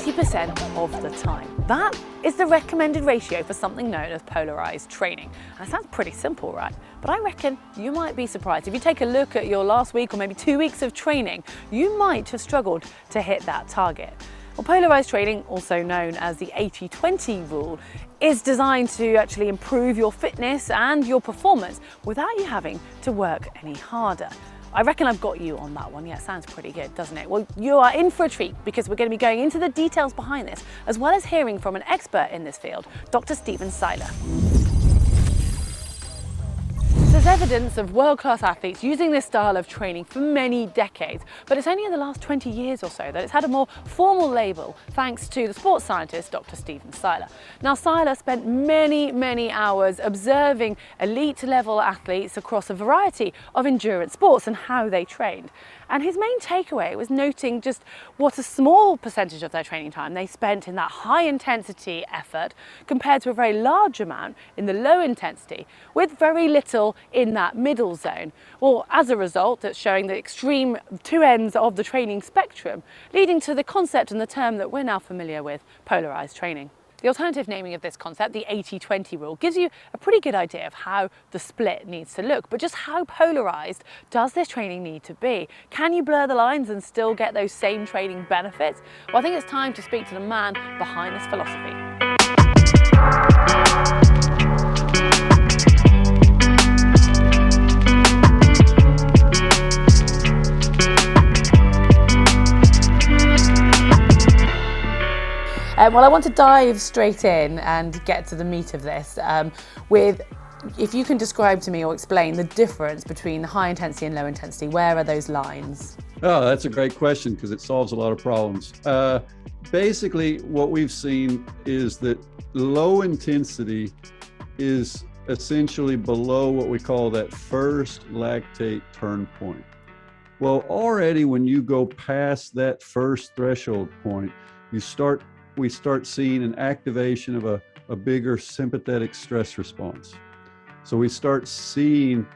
80% of the time. That is the recommended ratio for something known as polarized training. And it sounds pretty simple, right? But I reckon you might be surprised. If you take a look at your last week or maybe 2 weeks of training, you might have struggled to hit that target. Well, polarized training, also known as the 80-20 rule, is designed to actually improve your fitness and your performance without you having to work any harder. I reckon I've got you on that one. Yeah, sounds pretty good, doesn't it? Well, you are in for a treat because we're going to be going into the details behind this, as well as hearing from an expert in this field, Dr. Seiler. There's evidence of world-class athletes using this style of training for many decades, but it's only in the last 20 years or so that it's had a more formal label thanks to the sports scientist Dr. Seiler. Now, Sieler spent many hours observing elite level athletes across a variety of endurance sports and how they trained. And his main takeaway was noting just what a small percentage of their training time they spent in that high intensity effort compared to a very large amount in the low intensity, with very little in that middle zone. Well, as a result, it's showing the extreme two ends of the training spectrum, leading to the concept and the term that we're now familiar with, polarized training. The alternative naming of this concept, the 80-20 rule, gives you a pretty good idea of how the split needs to look, but just how polarized does this training need to be? Can you blur the lines and still get those same training benefits? Well, I think it's time to speak to the man behind this philosophy. Well, I want to dive straight in and get to the meat of this with, if you can describe to me or explain the difference between high intensity and low intensity. Where are those lines? Oh, that's a great question because it solves a lot of problems. Basically, what we've seen is that low intensity is essentially below what we call that first lactate turn point. Well, already when you go past that first threshold point, we start seeing an activation of a bigger sympathetic stress response. So we start seeing,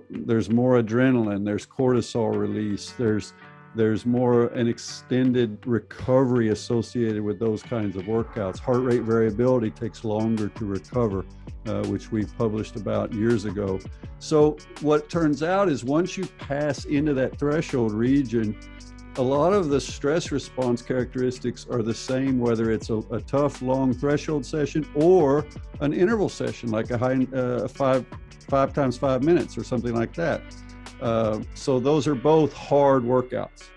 there's more adrenaline, there's cortisol release, there's more an extended recovery associated with those kinds of workouts. Heart rate variability takes longer to recover, which we published about years ago. So what turns out is once you pass into that threshold region, a lot of the stress response characteristics are the same, whether it's a tough, long threshold session or an interval session, like a high 5 times 5 minutes or something like that. So those are both hard workouts.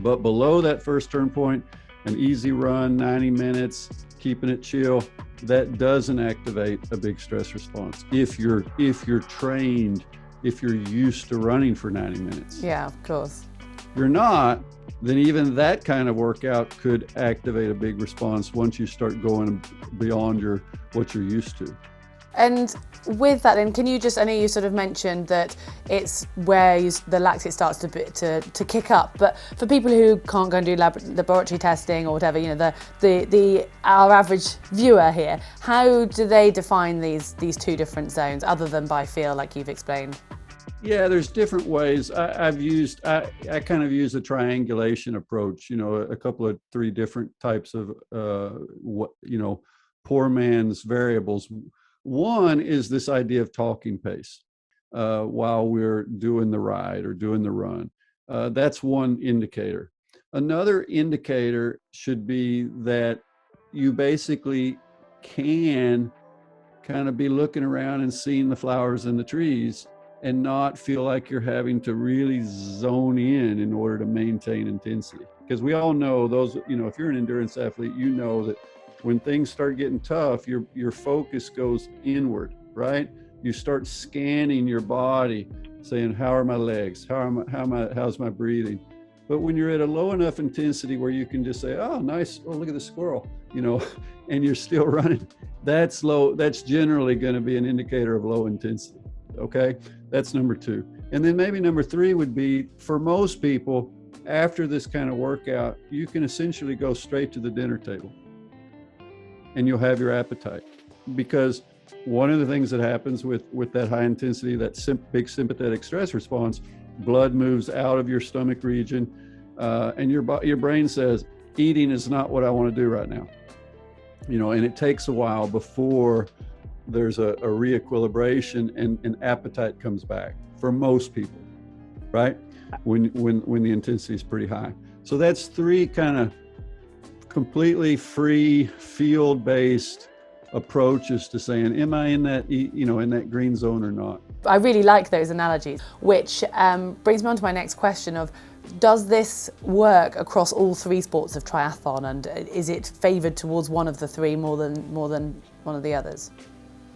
But below that first turn point, an easy run, 90 minutes, keeping it chill, that doesn't activate a big stress response. If you're trained, if you're used to running for 90 minutes. Yeah, of course. If you're not, then even that kind of workout could activate a big response once you start going beyond what you're used to. And with that, then, can you just, I know you sort of mentioned that it's where the lactate starts to kick up, but for people who can't go and do laboratory testing or whatever, our average viewer here, how do they define these two different zones other than by feel, like you've explained? Yeah, there's different ways. I kind of use a triangulation approach, a couple of 3 different types of, poor man's variables. One is this idea of talking pace while we're doing the ride or doing the run. That's one indicator. Another indicator should be that you basically can kind of be looking around and seeing the flowers and the trees and not feel like you're having to really zone in order to maintain intensity. Because we all know those, if you're an endurance athlete, you know that when things start getting tough, your focus goes inward, right? You start scanning your body, saying, how are my legs? How's my breathing? But when you're at a low enough intensity where you can just say, oh, nice, oh, look at the squirrel, and you're still running, that's low. That's generally going to be an indicator of low intensity. Okay, that's number 2. And then maybe number 3 would be, for most people, after this kind of workout, you can essentially go straight to the dinner table and you'll have your appetite. Because one of the things that happens with that high intensity, that big sympathetic stress response, blood moves out of your stomach region and your brain says, eating is not what I want to do right now. And it takes a while before there's a reequilibration and appetite comes back for most people, right? When the intensity is pretty high. So that's 3 kind of completely free field-based approaches to saying, am I in that, in that green zone or not? I really like those analogies, which brings me on to my next question of, does this work across all 3 sports of triathlon, and is it favoured towards one of the 3 more than one of the others?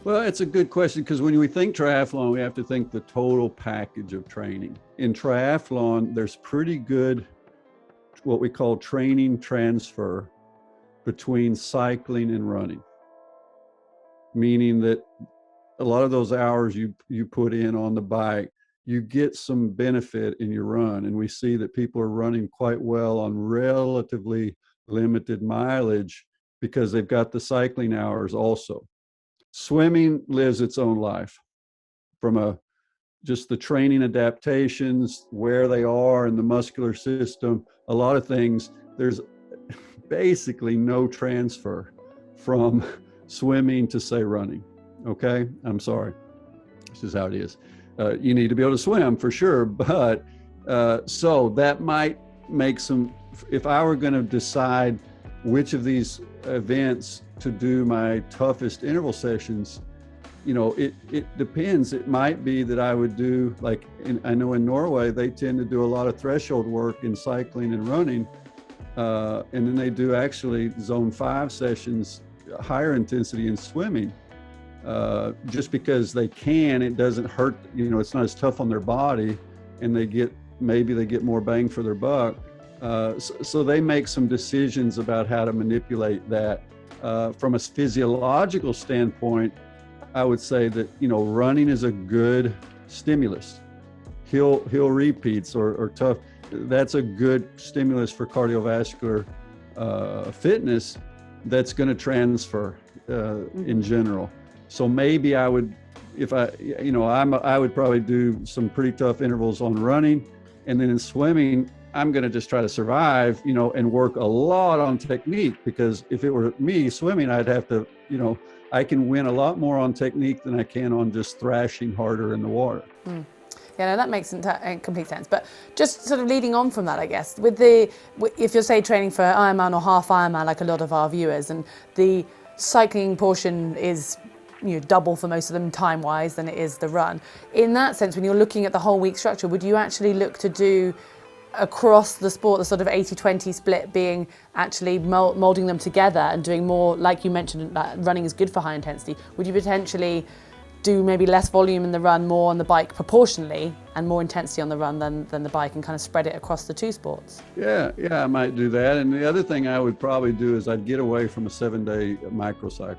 Well, it's a good question, because when we think triathlon, we have to think the total package of training. In triathlon, there's pretty good, what we call training transfer between cycling and running. Meaning that a lot of those hours you put in on the bike, you get some benefit in your run. And we see that people are running quite well on relatively limited mileage because they've got the cycling hours also. Swimming lives its own life from just the training adaptations, where they are in the muscular system, a lot of things. There's basically no transfer from swimming to, say, running. Okay, I'm sorry. This is how it is. You need to be able to swim for sure, but so that might make some, if I were going to decide which of these events to do my toughest interval sessions, it depends. It might be that I would do, I know in Norway, they tend to do a lot of threshold work in cycling and running, and then they do actually zone 5 sessions, higher intensity in swimming, just because they can. It doesn't hurt, it's not as tough on their body, and maybe they get more bang for their buck. So they make some decisions about how to manipulate that. From a physiological standpoint, I would say that, running is a good stimulus. Hill repeats or tough, that's a good stimulus for cardiovascular fitness that's going to transfer in general. So maybe I would, if I would probably do some pretty tough intervals on running, and then in swimming, I'm going to just try to survive, and work a lot on technique, because if it were me swimming, I'd have to, I can win a lot more on technique than I can on just thrashing harder in the water. Yeah, no, that makes complete sense. But just sort of leading on from that, I guess, if you're, say, training for Ironman or half Ironman, like a lot of our viewers, and the cycling portion is double for most of them time-wise than it is the run. In that sense, when you're looking at the whole week structure, would you actually look to do across the sport the sort of 80-20 split, being actually moulding them together and doing more, like you mentioned, running is good for high intensity? Would you potentially do maybe less volume in the run, more on the bike proportionally, and more intensity on the run than the bike, and kind of spread it across the 2 sports? Yeah, I might do that. And the other thing I would probably do is I'd get away from a 7-day microcycle.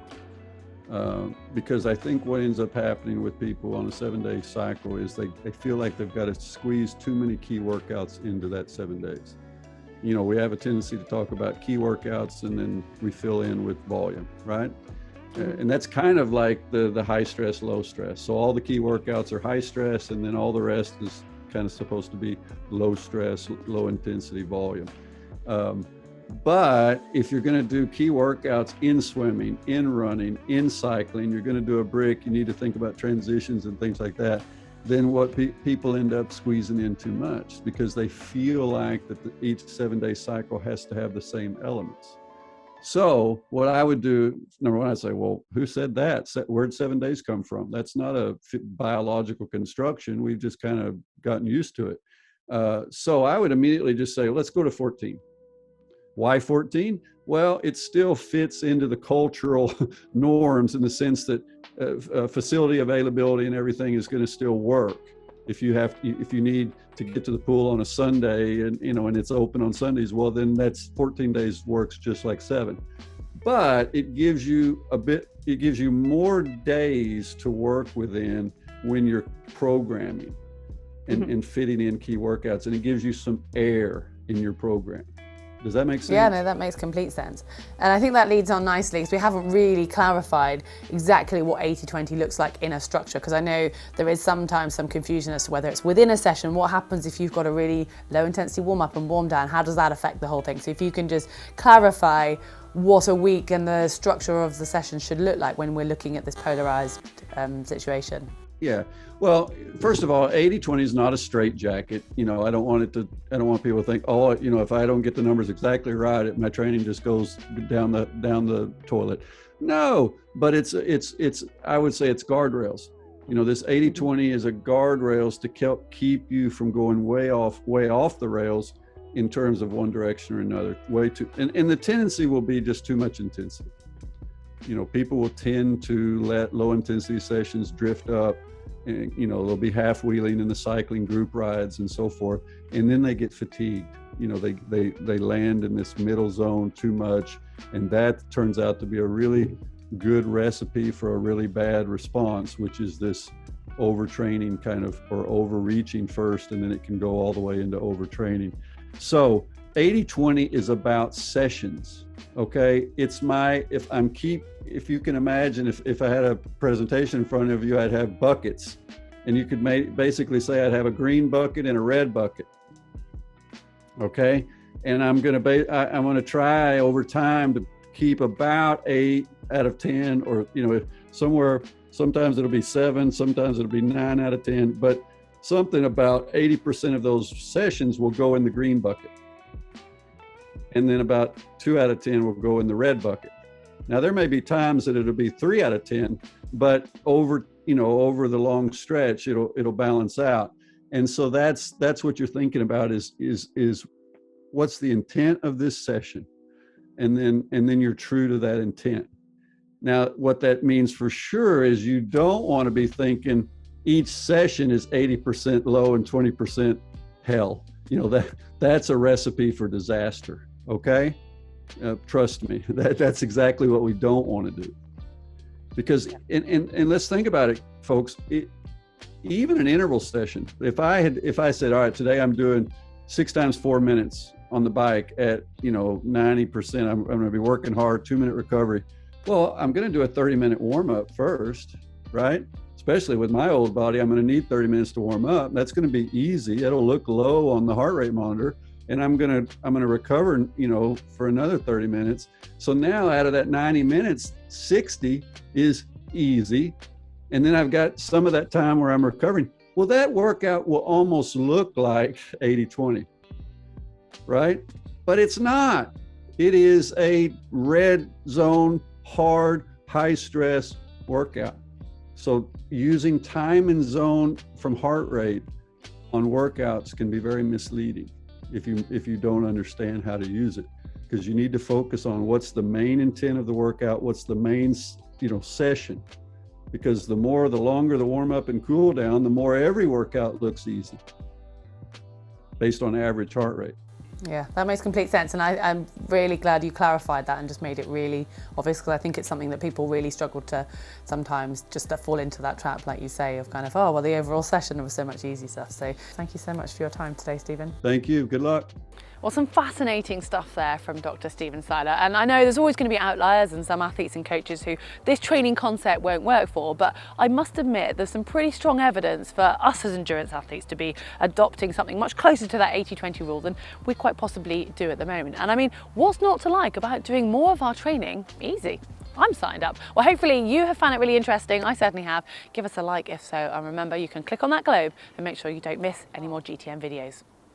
Because I think what ends up happening with people on a 7-day cycle is they feel like they've got to squeeze too many key workouts into that 7 days. We have a tendency to talk about key workouts and then we fill in with volume, right? And that's kind of like the high stress, low stress. So all the key workouts are high stress, and then all the rest is kind of supposed to be low stress, low intensity volume. But if you're going to do key workouts in swimming, in running, in cycling, you're going to do a brick, you need to think about transitions and things like that, then what people end up squeezing in too much, because they feel like that each 7-day cycle has to have the same elements. So what I would do, number one, I'd say, well, who said that? Where'd 7 days come from? That's not a biological construction. We've just kind of gotten used to it. So I would immediately just say, let's go to 14. Why 14? Well, it still fits into the cultural norms, in the sense that facility availability and everything is going to still work. If you need to get to the pool on a Sunday and and it's open on Sundays, well, then that's 14 days works just like 7. But it gives you more days to work within when you're programming and fitting in key workouts, and it gives you some air in your program. Does that make sense? Yeah, no, that makes complete sense. And I think that leads on nicely because we haven't really clarified exactly what 80-20 looks like in a structure, because I know there is sometimes some confusion as to whether it's within a session. What happens if you've got a really low intensity warm up and warm down? How does that affect the whole thing? So if you can just clarify what a week and the structure of the session should look like when we're looking at this polarized situation. Yeah. Well, first of all, 80-20 is not a straitjacket. You know, I don't want people to think, oh, you know, if I don't get the numbers exactly right, my training just goes down the toilet. No, but it's I would say it's guardrails. You know, this 80-20 is a guardrails to keep you from going way off the rails in terms of one direction or another. And the tendency will be just too much intensity. You know, people will tend to let low intensity sessions drift up, and, you know, they'll be half wheeling in the cycling group rides and so forth. And then they get fatigued. You know, they land in this middle zone too much. And that turns out to be a really good recipe for a really bad response, which is this overtraining kind of, or overreaching first, and then it can go all the way into overtraining. So 80-20 is about sessions. Okay, if you can imagine, if I had a presentation in front of you, I'd have buckets, and you could basically say I'd have a green bucket and a red bucket. Okay, and I'm going to try over time to keep about 8 out of 10, or, you know, sometimes it'll be 7, sometimes it'll be 9 out of 10, but something about 80% of those sessions will go in the green bucket. And then about 2 out of 10 will go in the red bucket. Now, there may be times that it'll be 3 out of 10, but over the long stretch, it'll balance out. And so that's what you're thinking about is what's the intent of this session? And then you're true to that intent. Now, what that means for sure is you don't want to be thinking each session is 80% low and 20% hell. You know, that's a recipe for disaster. Okay, trust me, that's exactly what we don't want to do. Because, and let's think about it, folks. Even an interval session, if I said, all right, today I'm doing 6 times 4 minutes on the bike at 90%, I'm going to be working hard, 2-minute recovery. Well, I'm going to do a 30-minute warm up first, right? Especially with my old body, I'm going to need 30 minutes to warm up. That's going to be easy. It'll look low on the heart rate monitor. And I'm gonna recover, for another 30 minutes. So now out of that 90 minutes, 60 is easy. And then I've got some of that time where I'm recovering. Well, that workout will almost look like 80-20, right? But it's not. It is a red zone, hard, high stress workout. So using time and zone from heart rate on workouts can be very misleading if you don't understand how to use it, because you need to focus on what's the main intent of the workout, what's the main session, because the longer the warm up and cool down, the more every workout looks easy based on average heart rate. Yeah, that makes complete sense, and I'm really glad you clarified that and just made it really obvious, because I think it's something that people really struggle to sometimes just to fall into that trap, like you say, of kind of, oh, well, the overall session was so much easy stuff. So thank you so much for your time today, Stephen. Thank you. Good luck. Well, some fascinating stuff there from Dr. Stephen Seiler. And I know there's always going to be outliers and some athletes and coaches who this training concept won't work for, but I must admit there's some pretty strong evidence for us as endurance athletes to be adopting something much closer to that 80-20 rule than we quite possibly do at the moment. And I mean, what's not to like about doing more of our training easy? I'm signed up. Well, hopefully you have found it really interesting. I certainly have. Give us a like if so, and remember you can click on that globe and make sure you don't miss any more GTN videos.